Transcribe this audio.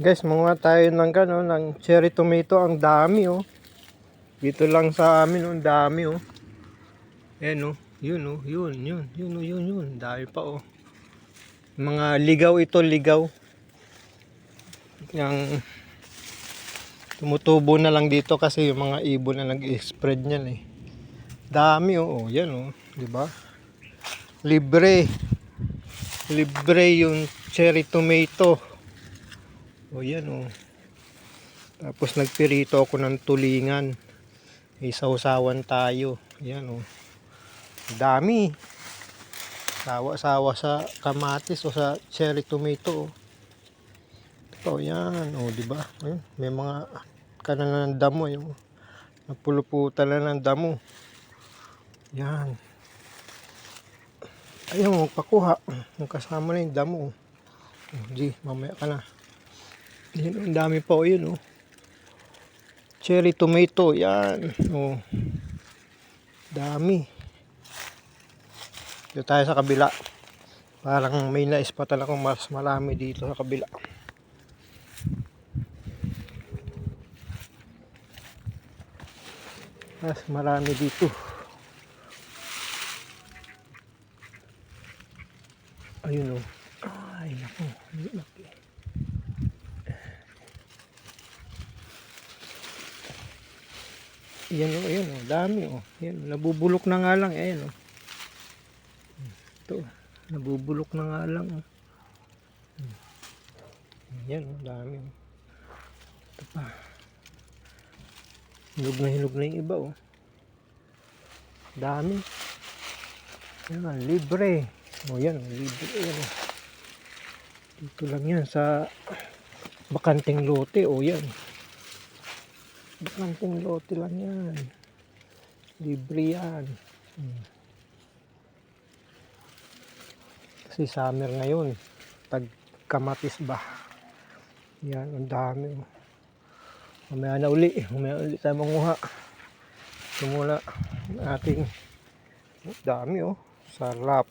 Guys, manguha tayo ng ng cherry tomato. Ang dami oh. Dito lang sa amin oh, ang dami oh. Ayan oh. Yun oh, yun. Dami pa oh. Mga ligaw ito, ligaw. Yang tumutubo na lang dito kasi yung mga ibon na nag-spread niyan eh. Dami oh, yan oh, 'di ba? Libre yung cherry tomato. O yan o. Tapos nagpirito ako ng tulingan. Isaw-sawan tayo. Yan o. Dami. Sawa-sawa sa kamatis o sa cherry tomato. Ito yan o, di ba? May mga kanan ng damo yung napuluputan na ng damo. Yan. Ayun, magpakuha. Yung kasama na yung damo. Di, mamaya ka na. Yan, ang dami pa o yun o. Cherry tomato, yan. O. Dami. Dito tayo sa kabila. Parang may naispatan akong mas marami dito sa kabila. Mas marami dito. Ayun o. Ay, naku. Laki. Yan o, ayan o. Dami o. Yan, nabubulok na nga lang. Ayan o. Ito. Nabubulok na nga lang o. Yan o, dami o. Ito pa. Hinog na yung iba o. Dami. Yan, libre. O yan, libre. Yan o. Dito lang yan sa bakanting lote o yan. Bakanting lote lang yan. Libre yan. Kasi summer ngayon. Tag kamatis ba? Yan, ang dami o. Mamaya na uli tayo manguha. Ito muna ang ating dami oh. Sarap.